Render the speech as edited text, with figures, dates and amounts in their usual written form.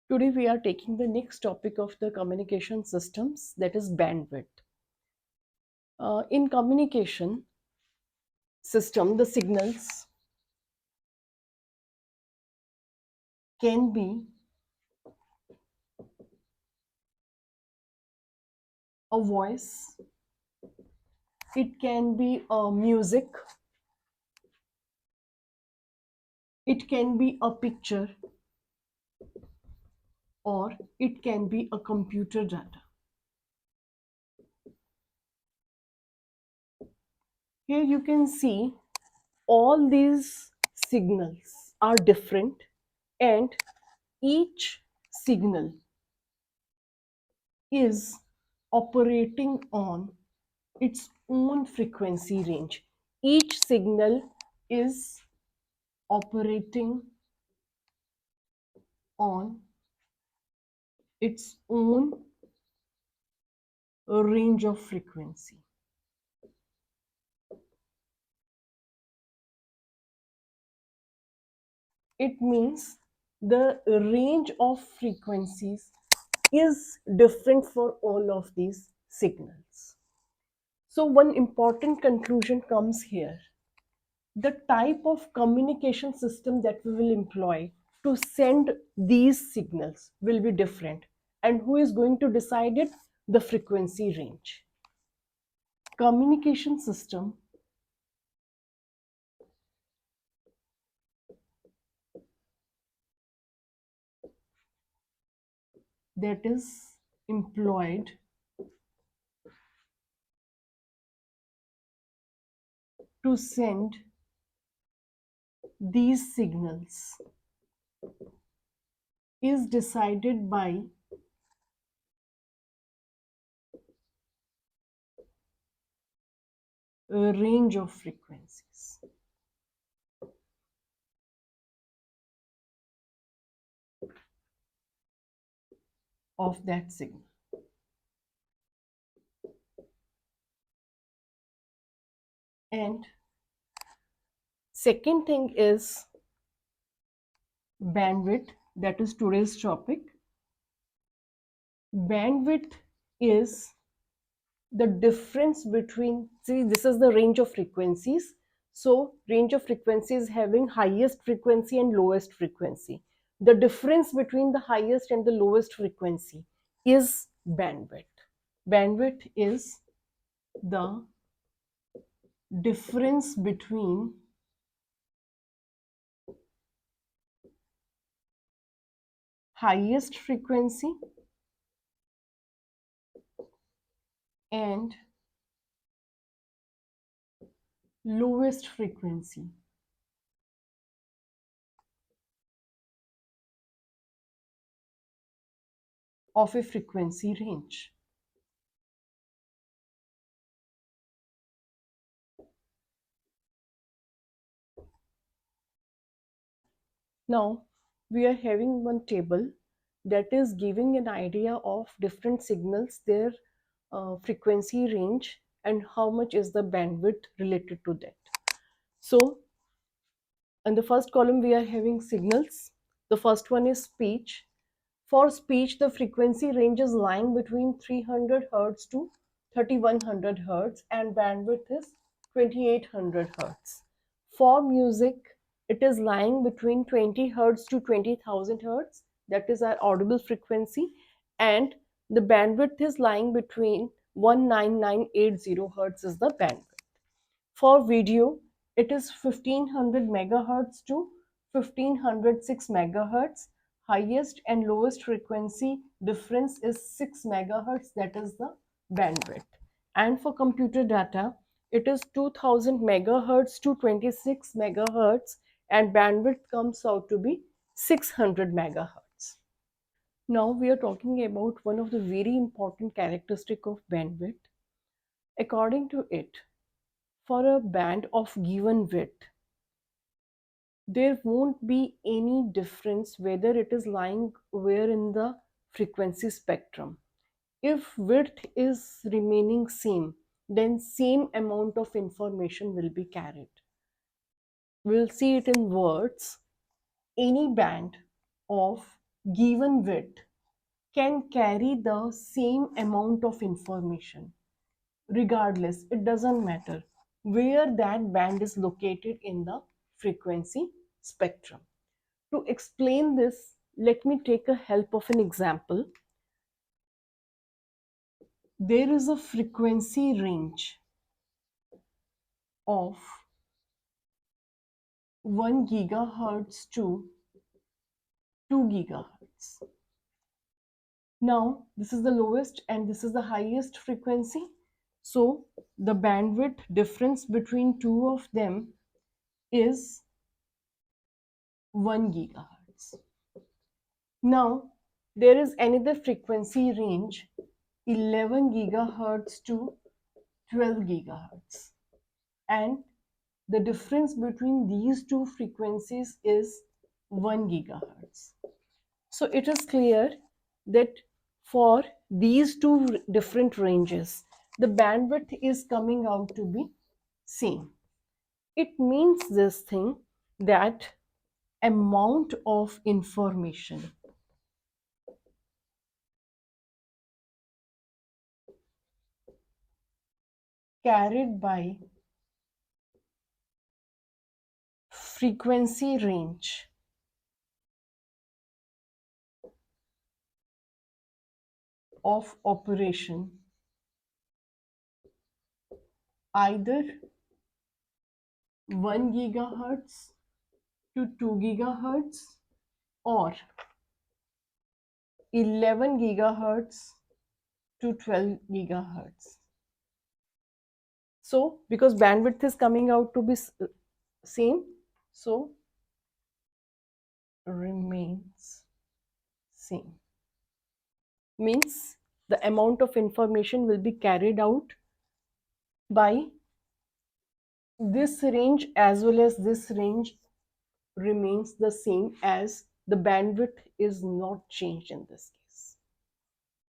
Today we are taking the next topic of the communication systems, that is bandwidth. In communication system, the signals can be a voice, it can be a music, it can be a picture, or it can be a computer data. Here you can see all these signals are different, and each signal is operating on its own frequency range. Each signal is operating on its own range of frequency. It means the range of frequencies is different for all of these signals. So, one important conclusion comes here. The type of communication system that we will employ to send these signals will be different. And who is going to decide it? The frequency range. Communication system that is employed to send these signals is decided by a range of frequencies. Of that signal. And second thing is bandwidth, that is today's topic. Bandwidth is the difference between, see, this is the range of frequencies. So range of frequencies having highest frequency and lowest frequency. The difference between the highest and the lowest frequency is bandwidth. Bandwidth is the difference between highest frequency and lowest frequency of a frequency range. Now we are having one table that is giving an idea of different signals, their frequency range, and how much is the bandwidth related to that. So in the first column we are having signals. The first one is speech. For speech, the frequency range is lying between 300 Hz to 3100 Hz, and bandwidth is 2800 Hz. For music, it is lying between 20 Hz to 20,000 Hz, that is our audible frequency, and the bandwidth is lying between 19980 Hz is the bandwidth. For video, it is 1500 megahertz to 1506 megahertz. Highest and lowest frequency difference is 6 megahertz, that is the bandwidth. And for computer data, it is 2000 megahertz to 26 megahertz, and bandwidth comes out to be 600 megahertz. Now we are talking about one of the very important characteristic of bandwidth. According to it, for a band of given width, there won't be any difference whether it is lying where in the frequency spectrum. If width is remaining same, then same amount of information will be carried. We'll see it in words. Any band of given width can carry the same amount of information regardless, it doesn't matter where that band is located in the frequency spectrum. To explain this, let me take a help of an example. There is a frequency range of 1 gigahertz to 2 gigahertz. Now, this is the lowest and this is the highest frequency. So, the bandwidth difference between two of them is 1 gigahertz. Now, there is another frequency range 11 gigahertz to 12 gigahertz. And the difference between these two frequencies is 1 gigahertz. So it is clear that for these two different ranges, the bandwidth is coming out to be same. It means this thing that amount of information carried by frequency range of operation either 1 gigahertz to 2 gigahertz or 11 gigahertz to 12 gigahertz. So because bandwidth is coming out to be same, so remains same. Means the amount of information will be carried out by this range as well as this range remains the same, as the bandwidth is not changed in this case.